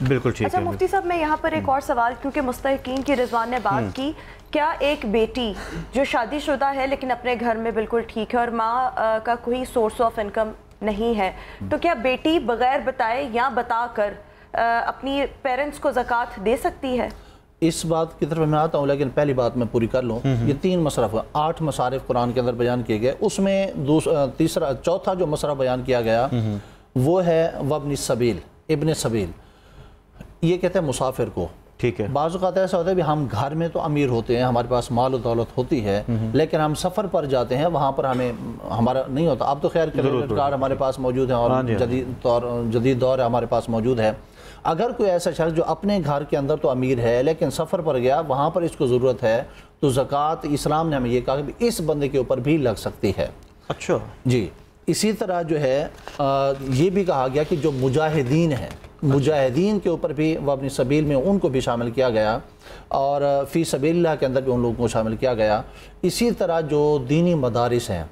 بالکل ٹھیک ہے. اچھا مفتی صاحب میں یہاں پر ایک اور سوال, کیونکہ مستحقین کی رضوان نے بات کی, کیا ایک بیٹی جو شادی شدہ ہے لیکن اپنے گھر میں بالکل ٹھیک ہے اور ماں کا کوئی سورس آف انکم نہیں ہے, تو کیا بیٹی بغیر بتائے یا بتا کر اپنی پیرنٹس کو زکوٰۃ دے سکتی ہے؟ اس بات کی طرف میں آتا ہوں, لیکن پہلی بات میں پوری کر لوں. یہ 3 مصرف 8 مصارف قرآن کے اندر بیان کیے گئے, اس میں چوتھا جو مصرف بیان کیا گیا وہ ہے وابن السبیل, ابن سبیل. یہ کہتے ہیں مسافر کو. ٹھیک ہے. بعض اوقات ایسا ہوتا ہے کہ ہم گھر میں تو امیر ہوتے ہیں, ہمارے پاس مال و دولت ہوتی ہے, لیکن ہم سفر پر جاتے ہیں, وہاں پر ہمارا نہیں ہوتا. اب تو خیر کریڈٹ کارڈ ہمارے پاس موجود ہے اور جدید دور ہمارے پاس موجود ہے. اگر کوئی ایسا شخص جو اپنے گھر کے اندر تو امیر ہے لیکن سفر پر گیا, وہاں پر اس کو ضرورت ہے, تو زکوٰۃ اسلام نے ہمیں یہ کہا کہ اس بندے کے اوپر بھی لگ سکتی ہے. اچھا جی. اسی طرح جو ہے یہ بھی کہا گیا کہ جو مجاہدین ہیں, مجاہدین کے اوپر بھی وہ اپنی سبیل میں ان کو بھی شامل کیا گیا, اور فی سبیل اللہ کے اندر بھی ان لوگوں کو شامل کیا گیا. اسی طرح جو دینی مدارس ہیں,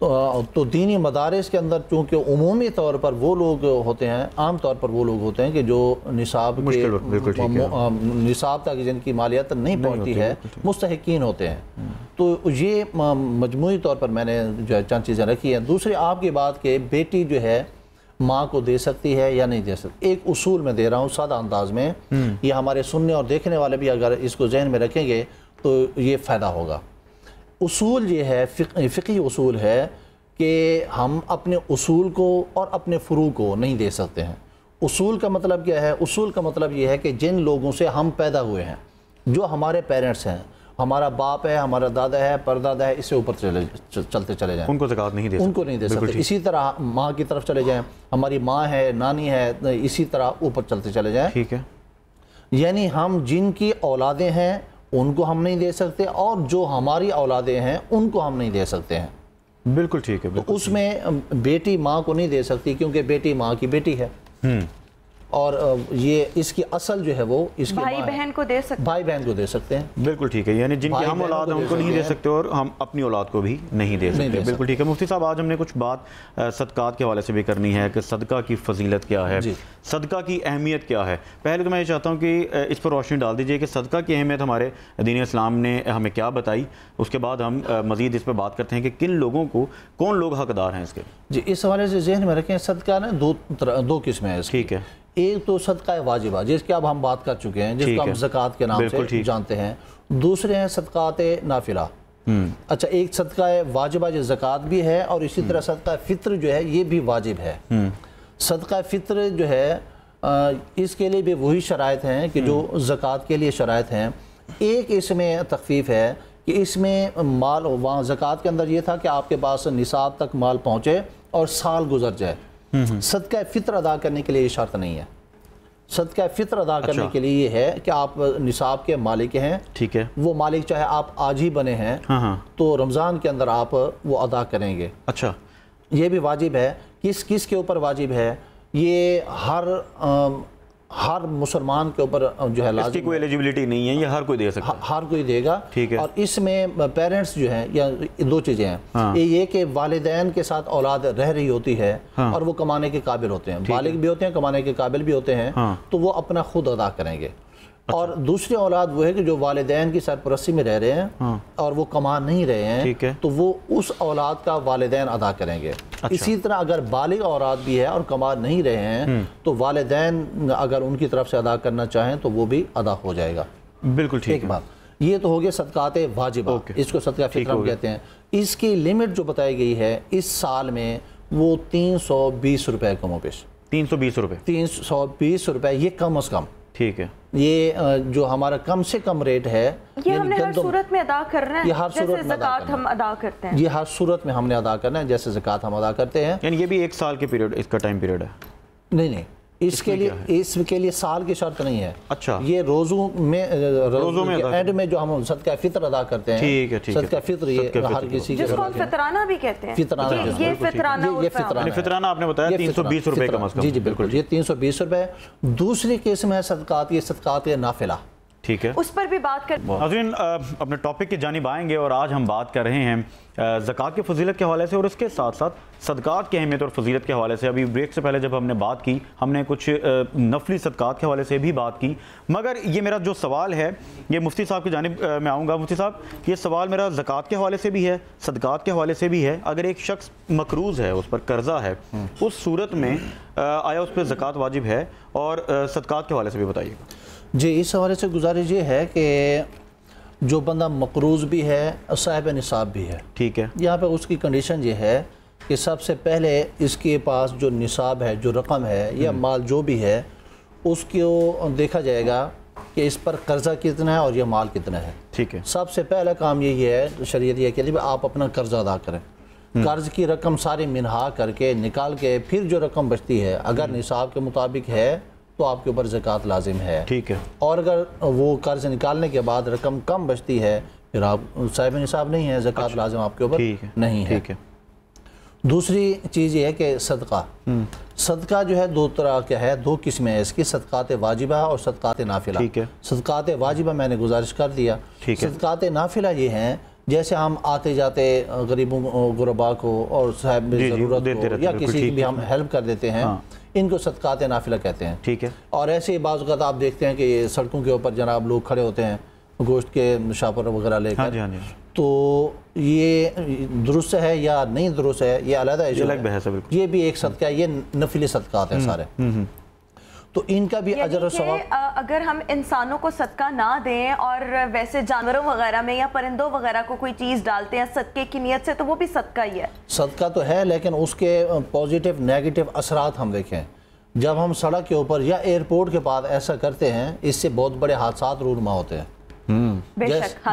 تو دینی مدارس کے اندر چونکہ عمومی طور پر وہ لوگ ہوتے ہیں, عام طور پر وہ لوگ ہوتے ہیں کہ جو نصاب تک جن کی مالیت نہیں پہنچتی ہے, مستحقین ہوتے ہیں. تو یہ مجموعی طور پر میں نے جو ہے چند چیزیں رکھی ہیں. دوسری آپ کی بات کہ بیٹی جو ہے ماں کو دے سکتی ہے یا نہیں دے سکتی, ایک اصول میں دے رہا ہوں سادہ انداز میں, یہ ہمارے سننے اور دیکھنے والے بھی اگر اس کو ذہن میں رکھیں گے تو یہ فائدہ ہوگا. اصول یہ ہے, فقہی اصول ہے کہ ہم اپنے اصول کو اور اپنے فروع کو نہیں دے سکتے ہیں. اصول کا مطلب کیا ہے؟ اصول کا مطلب یہ ہے کہ جن لوگوں سے ہم پیدا ہوئے ہیں, جو ہمارے پیرنٹس ہیں, ہمارا باپ ہے, ہمارا دادا ہے, پردادا ہے, اس سے اوپر چلتے چلے جائیں, ان کو زکوٰۃ نہیں دے سکتے, ان کو نہیں دے سکتے. اسی طرح ماں کی طرف چلے جائیں, ہماری ماں ہے, نانی ہے, اسی طرح اوپر چلتے چلے جائیں. ٹھیک ہے. یعنی ہم جن کی اولادیں ہیں ان کو ہم نہیں دے سکتے, اور جو ہماری اولادیں ہیں ان کو ہم نہیں دے سکتے ہیں. بالکل ٹھیک ہے. اس میں بیٹی ماں کو نہیں دے سکتی کیونکہ بیٹی ماں کی بیٹی ہے, اور یہ اس کی اصل جو ہے وہ اس کی بھائی بہن کو دے سکتے ہیں, بھائی بہن کو دے سکتے ہیں. بالکل ٹھیک ہے. یعنی جن کی ہم اولاد ہیں ان کو نہیں دے سکتے اور ہم اپنی اولاد کو بھی نہیں دے سکتے. بالکل ٹھیک ہے. مفتی صاحب آج ہم نے کچھ بات صدقات کے حوالے سے بھی کرنی ہے کہ صدقہ کی فضیلت کیا ہے, صدقہ کی اہمیت کیا ہے. پہلے تو میں یہ چاہتا ہوں کہ اس پر روشنی ڈال دیجئے کہ صدقہ کی اہمیت ہمارے دین اسلام نے ہمیں کیا بتائی, اس کے بعد ہم مزید اس پہ بات کرتے ہیں کہ کن لوگوں کو, کون لوگ حقدار ہیں اس کے. جی, اس حوالے سے ذہن میں رکھیں, صدقہ نا دو قسمیں ہیں. ٹھیک ہے. ایک تو صدقہ واجبہ جس کی اب ہم بات کر چکے ہیں, جس کو ہم زکوٰۃ کے نام سے جانتے ہیں. دوسرے ہیں صدقات نافلہ. اچھا, ایک صدقہ واجبہ جو زکوٰۃ بھی ہے, اور اسی طرح صدقہ فطر جو ہے یہ بھی واجب ہے. صدقہ فطر جو ہے اس کے لیے بھی وہی شرائط ہیں کہ جو زکوٰۃ کے لیے شرائط ہیں. ایک اس میں تخفیف ہے کہ اس میں مال, وہاں زکوٰۃ کے اندر یہ تھا کہ آپ کے پاس نصاب تک مال پہنچے اور سال گزر جائے. صدقہ فطر ادا کرنے کے لیے یہ شرط نہیں ہے. صدقہ فطر ادا کرنے کے لیے یہ ہے کہ آپ نصاب کے مالک ہیں. ٹھیک ہے. وہ مالک چاہے آپ آج ہی بنے ہیں تو رمضان کے اندر آپ وہ ادا کریں گے. اچھا, یہ بھی واجب ہے. کس کے اوپر واجب ہے؟ یہ ہر مسلمان کے اوپر جو ہے اس کی کوئی ایلیجیبلٹی نہیں ہے, یہ ہر کوئی دے سکتا ہے, ہر کوئی دے گا. ٹھیک ہے. اور اس میں پیرنٹس جو ہیں, یا دو چیزیں ہیں, یہ کہ والدین کے ساتھ اولاد رہ رہی ہوتی ہے اور وہ کمانے کے قابل ہوتے ہیں, بالغ بھی ہوتے ہیں, کمانے کے قابل بھی ہوتے ہیں, تو وہ اپنا خود ادا کریں گے. اور دوسری اولاد وہ ہے کہ جو والدین کی سرپرستی میں رہ رہے ہیں اور وہ کما نہیں رہے ہیں, تو وہ اس اولاد کا والدین ادا کریں گے. اسی طرح اگر بالغ اولاد بھی ہے اور کما نہیں رہے ہیں تو والدین اگر ان کی طرف سے ادا کرنا چاہیں تو وہ بھی ادا ہو جائے گا. بالکل ٹھیک. ایک بات یہ تو ہو گیا صدقات واجبہ, اس کو صدقہ فطر ہم کہتے ہیں. اس کی لمٹ جو بتائی گئی ہے اس سال میں وہ 320 روپے کم و بیش. 320 روپے 320 روپے, یہ کم از کم. ٹھیک ہے. یہ جو ہمارا کم سے کم ریٹ ہے, یہ ہم نے ہر صورت میں ادا کرنا ہے, یہ ہر صورت جیسے میں زکوٰۃ ہم ادا کرتے ہیں. یہ ہر صورت میں ہم نے ادا کرنا ہے جیسے زکوٰۃ ہم ادا کرتے ہیں. یعنی یہ بھی ایک سال کے پیریڈ, اس کا ٹائم پیریڈ ہے؟ نہیں, اس کے لیے سال کی شرط نہیں ہے. اچھا, یہ روزوں میں اینڈ میں جو ہم صدقہ فطر ادا کرتے ہیں. ٹھیک ہے. صدقہ فطر یہ ہر کسی جس کو ہم فطرانہ بھی کہتے ہیں. یہ فطرانہ آپ نے بتایا 320 روپے کم از کم. جی بالکل, یہ 320 روپے. دوسری قسم ہے صدقات, یہ صدقات نافلہ. ٹھیک ہے, اس پر بھی بات کر. ناظرین اپنے ٹاپک کی جانب آئیں گے اور آج ہم بات کر رہے ہیں زکوٰۃ کی فضیلت کے حوالے سے اور اس کے ساتھ ساتھ صدقات کی اہمیت اور فضیلت کے حوالے سے. ابھی بریک سے پہلے جب ہم نے بات کی ہم نے کچھ نفلی صدقات کے حوالے سے بھی بات کی, مگر یہ میرا جو سوال ہے یہ مفتی صاحب کی جانب میں آؤں گا. مفتی صاحب یہ سوال میرا زکوٰۃ کے حوالے سے بھی ہے, صدقات کے حوالے سے بھی ہے. اگر ایک شخص مقروض ہے, اس پر قرضہ ہے, اس صورت میں آیا اس پہ زکوٰۃ واجب ہے؟ اور صدقات کے حوالے سے بھی بتائیے. جی, اس حوالے سے گزارش یہ ہے کہ جو بندہ مقروض بھی ہے صاحب نصاب بھی ہے, ٹھیک ہے, یہاں پہ اس کی کنڈیشن یہ ہے کہ سب سے پہلے اس کے پاس جو نصاب ہے, جو رقم ہے یا مال جو بھی ہے, اس کو دیکھا جائے گا کہ اس پر قرضہ کتنا ہے اور یہ مال کتنا ہے. ٹھیک ہے, سب سے پہلا کام یہی ہے شریعت یہ کہتی ہے آپ اپنا قرضہ ادا کریں. قرض کی رقم ساری منہا کر کے نکال کے پھر جو رقم بچتی ہے اگر نصاب کے مطابق ہے تو آپ کے اوپر زکوٰۃ لازم ہے. ٹھیک ہے, اور اگر وہ قرض نکالنے کے بعد رقم کم بچتی ہے پھر آپ صاحب نصاب نہیں ہے, زکوٰۃ لازم آپ کے اوپر نہیں ہے. دوسری چیز یہ ہے کہ صدقہ جو ہے دو طرح کا ہے, دو قسمیں ہیں اس کی, صدقات واجبہ اور صدقات نافلہ. صدقات واجبہ میں نے گزارش کر دیا. صدقات نافلہ یہ ہیں جیسے ہم آتے جاتے غریبوں غربا کو اور صاحب ضرورت کو یا کسی کی بھی ہم ہیلپ کر دیتے ہیں, ان کو صدقات نافلہ کہتے ہیں. ٹھیک ہے, اور ایسے ہی بعض اوقات آپ دیکھتے ہیں کہ یہ سڑکوں کے اوپر جناب لوگ کھڑے ہوتے ہیں گوشت کے شاپر وغیرہ لے کر, تو یہ درست ہے یا نہیں درست ہے یہ علیحدہ ایشو ہے. یہ بھی ایک صدقہ ہے, یہ نفلی صدقات ہیں سارے, تو ان کا بھی اجر و ثواب. اگر ہم انسانوں کو صدقہ نہ دیں اور ویسے جانوروں وغیرہ میں یا پرندوں وغیرہ کو کوئی چیز ڈالتے ہیں صدقے کی نیت سے, تو وہ بھی صدقہ ہی ہے. صدقہ تو ہے, لیکن اس کے پوزیٹیو نیگیٹو اثرات ہم دیکھیں. جب ہم سڑک کے اوپر یا ایئرپورٹ کے بعد ایسا کرتے ہیں اس سے بہت بڑے حادثات رونما ہوتے ہیں.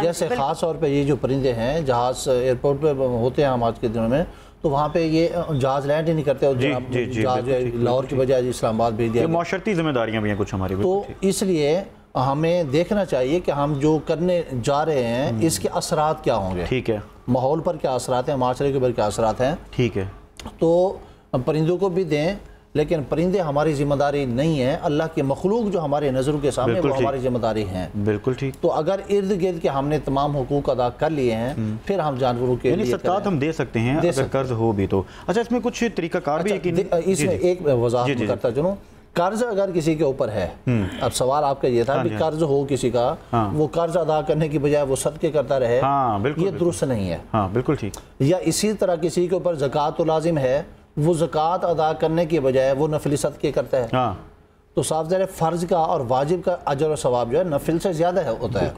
جیسے خاص طور پہ یہ جو پرندے ہیں جہاز ایئرپورٹ پہ ہوتے ہیں ہم آج کے دنوں میں, تو وہاں پہ یہ جہاز لینڈ ہی نہیں کرتے, جہاز لاہور کی بجائے اسلام آباد بھیج دیا. معاشرتی ذمہ داریاں بھی ہیں کچھ ہماری, تو اس لیے ہمیں دیکھنا چاہیے کہ ہم جو کرنے جا رہے ہیں اس کے اثرات کیا ہوں گے. ٹھیک ہے, ماحول پر کیا اثرات ہیں, معاشرے کے اوپر کیا اثرات ہیں. ٹھیک ہے, تو پرندوں کو بھی دیں, لیکن پرندے ہماری ذمہ داری نہیں ہے. اللہ کے مخلوق جو ہمارے نظروں کے سامنے وہ ہماری ذمہ داری ہیں. بالکل ٹھیک. تو اگر ارد گرد کے ہم نے تمام حقوق ادا کر لیے ہیں پھر ہم جانوروں کے لیے صدقات ہم دے سکتے ہیں اگر قرض ہو بھی تو. اچھا, اس میں کچھ طریقہ کار بھی ہے اس میں ایک وضاحت کرتا چلوں. قرض اگر کسی کے اوپر ہے, اب سوال آپ کا یہ تھا کہ قرض ہو کسی کا, وہ قرض ادا کرنے کی بجائے وہ صدقے کرتا رہے, یہ درست نہیں ہے. ہاں بالکل ٹھیک. یا اسی طرح کسی کے اوپر زکوٰۃ تو لازم ہے, وہ زکوٰۃ ادا کرنے کی بجائے وہ نفلی صدقے کرتا ہے, تو صاف ظاہر ہے فرض کا اور واجب کا اجر و ثواب جو ہے نفل سے زیادہ ہوتا ہے.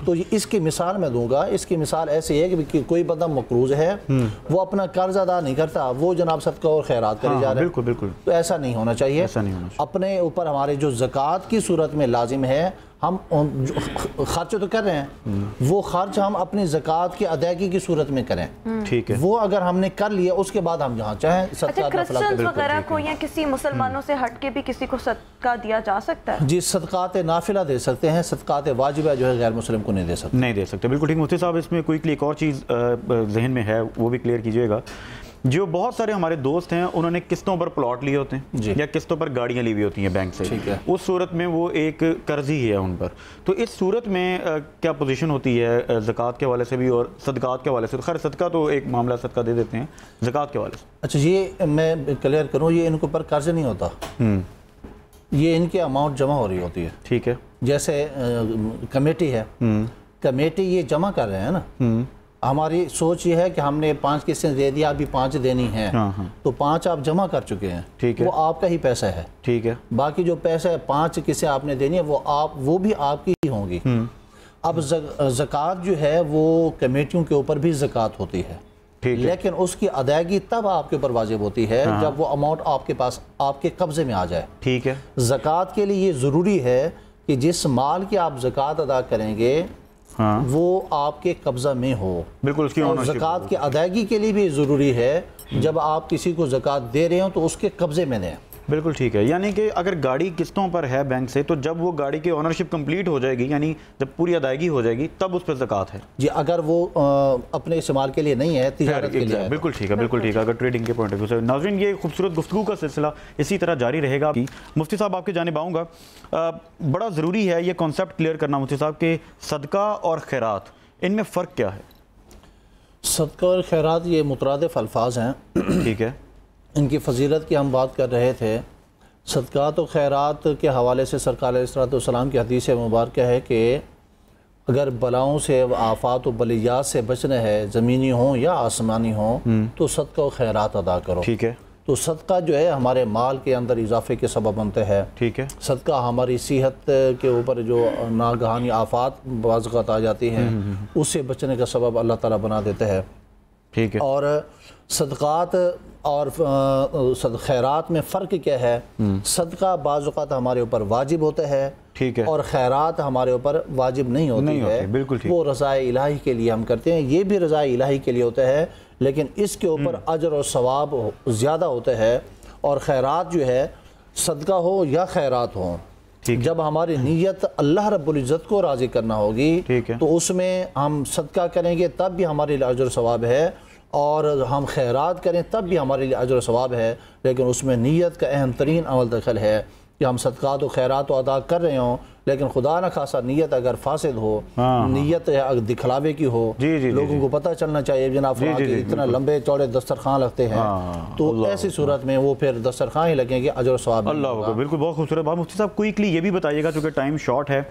تو اس کی مثال میں دوں گا. اس کی مثال ایسی ہے کہ کوئی بندہ مقروض ہے, وہ اپنا قرض ادا نہیں کرتا, وہ جناب صدقہ اور خیرات کرے جا رہے ہیں. بالکل. تو ایسا نہیں ہونا چاہیے. اپنے اوپر ہمارے جو زکوٰۃ کی صورت میں لازم ہے, ہم خرچ تو کر رہے ہیں, وہ خرچ ہم اپنی زکوٰۃ کی ادائیگی کی صورت میں کریں. ٹھیک ہے, وہ اگر ہم نے کر لیا اس کے بعد ہم جہاں چاہیں صدقہ کرسچنز وغیرہ کو یا کسی مسلمانوں سے ہٹ کے بھی کسی کو صدقہ دیا جا سکتا ہے؟ جی, صدقات نافلہ دے سکتے ہیں, صدقات واجبہ جو ہے غیر مسلم کو نہیں دے سکتے. بالکل ٹھیک. مفتی صاحب اس میں کوئی ایک اور چیز ذہن میں ہے وہ بھی کلیئر کیجئے گا. جو بہت سارے ہمارے دوست ہیں انہوں نے قسطوں پر پلاٹ لیے ہوتے ہیں یا قسطوں پر گاڑیاں لی ہوئی ہوتی ہیں بینک سے, اس صورت میں وہ ایک قرض ہی ہے ان پر. تو اس صورت میں کیا پوزیشن ہوتی ہے زکوٰۃ کے حوالے سے بھی اور صدقات کے حوالے سے؟ خیر صدقہ تو ایک معاملہ, صدقہ دے دیتے ہیں, زکوٰۃ کے حوالے سے. اچھا, یہ میں کلیئر کروں, یہ ان کے اوپر قرض نہیں ہوتا, یہ ان کے اماؤنٹ جمع ہو رہی ہوتی ہے. ٹھیک ہے, جیسے کمیٹی ہے, کمیٹی یہ جمع کر رہے ہیں نا, ہماری سوچ یہ ہے کہ ہم نے 5 قسطیں دے دیا, ابھی 5 دینی ہیں, تو 5 آپ جمع کر چکے ہیں, وہ آپ کا ہی پیسہ ہے. ٹھیک ہے, باقی جو پیسہ ہے 5 قسطیں آپ نے دینی ہے وہ بھی آپ کی ہی ہوں گی. اب زکوٰۃ جو ہے وہ کمیٹیوں کے اوپر بھی زکوٰۃ ہوتی ہے, لیکن اس کی ادائیگی تب آپ کے اوپر واجب ہوتی ہے جب وہ اماؤنٹ آپ کے پاس آپ کے قبضے میں آ جائے. ٹھیک ہے, زکوٰۃ کے لیے یہ ضروری ہے کہ جس مال کی آپ زکوٰۃ ادا کریں گے وہ آپ کے قبضہ میں ہو. بالکل. زکوٰۃ کی ادائیگی کے لیے بھی ضروری ہے جب آپ کسی کو زکوٰۃ دے رہے ہوں تو اس کے قبضے میں دیں. بالکل ٹھیک ہے. یعنی کہ اگر گاڑی قسطوں پر ہے بینک سے تو جب وہ گاڑی کی اونرشپ کمپلیٹ ہو جائے گی، یعنی جب پوری ادائیگی ہو جائے گی تب اس پہ زکوٰۃ ہے. جی اگر وہ اپنے استعمال کے لیے نہیں ہے، تجارت کے لیے. بالکل ٹھیک ہے، بالکل ٹھیک ہے، اگر ٹریڈنگ کے پوائنٹ آف ویو سے. ناظرین یہ خوبصورت گفتگو کا سلسلہ اسی طرح جاری رہے گا. مفتی صاحب آپ کی جانب آؤں گا. بڑا ضروری ہے یہ کانسیپٹ کلیئر کرنا مفتی صاحب کہ صدقہ اور خیرات ان میں فرق کیا ہے؟ صدقہ اور خیرات یہ مترادف الفاظ ہیں. ٹھیک ہے. ان کی فضیلت کی ہم بات کر رہے تھے. صدقات و خیرات کے حوالے سے سرکار علیہ السلام کی حدیث مبارکہ ہے کہ اگر بلاؤں سے آفات و بلیات سے بچنا ہے، زمینی ہوں یا آسمانی ہوں، تو صدقہ و خیرات ادا کرو. ٹھیک ہے. تو صدقہ جو ہے ہمارے مال کے اندر اضافے کے سبب بنتے ہیں. ٹھیک ہے. صدقہ ہماری صحت کے اوپر جو ناگہانی آفات بعض اوقات آ جاتی ہیں اس سے بچنے کا سبب اللہ تعالیٰ بنا دیتے ہیں. ٹھیک ہے. اور صدقات اور خیرات میں فرق کیا ہے؟ صدقہ بعض اوقات ہمارے اوپر واجب ہوتا ہے، ٹھیک ہے، اور خیرات ہمارے اوپر واجب نہیں ہوتی ہے. بالکل ٹھیک. وہ رضائے الہی کے لیے ہم کرتے ہیں. یہ بھی رضائے الہی کے لیے ہوتا ہے، لیکن اس کے اوپر اجر اور ثواب زیادہ ہوتا ہے. اور خیرات جو ہے صدقہ ہو یا خیرات ہو، جب ہماری نیت اللہ رب العزت کو راضی کرنا ہوگی تو اس میں ہم صدقہ کریں گے تب بھی ہمارے لیے اجر و ثواب ہے، اور ہم خیرات کریں تب بھی ہمارے لیے اجر و ثواب ہے. لیکن اس میں نیت کا اہم ترین عمل دخل ہے کہ ہم صدقات و خیرات و ادا کر رہے ہوں، لیکن خدا نہ خاصا نیت اگر فاسد ہو، نیت اگر دکھلاوے کی ہو، لوگوں کو پتہ چلنا چاہیے جناب اتنا لمبے چوڑے دسترخوان لگتے ہیں، تو ایسی صورت میں وہ پھر دسترخوان ہی لگیں گے، اجر و ثواب. اللہ بالکل بہت خوبصورت بات. مفتی صاحب کوئکلی یہ بھی بتائیے گا چونکہ ٹائم شارٹ ہے،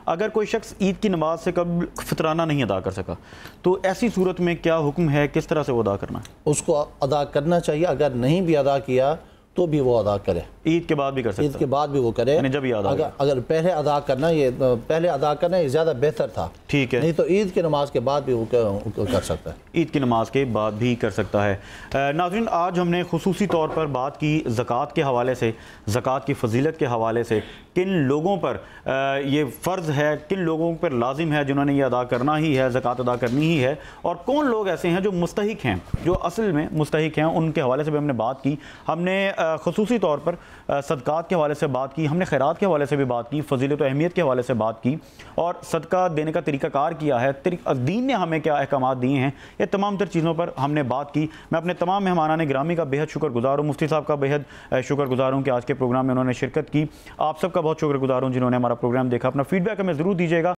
اگر کوئی شخص عید کی نماز سے قبل فطرانہ نہیں ادا کر سکا تو ایسی صورت میں کیا حکم ہے، کس طرح سے وہ ادا کرنا ہے؟ اس کو ادا کرنا چاہیے. اگر نہیں بھی ادا کیا تو بھی وہ ادا کرے. عید کے بعد بھی کر سکتا ہے. عید کے بعد بھی وہ کرے. یعنی جب یاد آئے. اگر پہلے ادا کرنا یہ زیادہ بہتر تھا. ٹھیک ہے. نہیں تو عید کی نماز کے بعد بھی وہ کر سکتا ہے. عید کی نماز کے بعد بھی کر سکتا ہے. ناظرین آج ہم نے خصوصی طور پر بات کی زکوٰۃ کے حوالے سے، زکوٰۃ کی فضیلت کے حوالے سے، کن لوگوں پر یہ فرض ہے، کن لوگوں پر لازم ہے جنہوں نے یہ ادا کرنا ہی ہے، زکوٰۃ ادا کرنی ہی ہے، اور کون لوگ ایسے ہیں جو مستحق ہیں، جو اصل میں مستحق ہیں. ان کے حوالے سے بھی ہم نے بات کی. ہم نے خصوصی طور پر صدقات کے حوالے سے بات کی، ہم نے خیرات کے حوالے سے بھی بات کی، فضیلت و اہمیت کے حوالے سے بات کی، اور صدقہ دینے کا طریقہ کار کیا ہے، دین نے ہمیں کیا احکامات دیے ہیں، یہ تمام تر چیزوں پر ہم نے بات کی. میں اپنے تمام مہمانان گرامی کا بہت شکر گزار ہوں. مفتی صاحب کا بہت شکر گزار ہوں کہ آج کے پروگرام میں انہوں نے شرکت کی. آپ سب کا بہت شکر گزار ہوں جنہوں نے ہمارا پروگرام دیکھا. اپنا فیڈ بیک ہمیں ضرور دیجیے گا.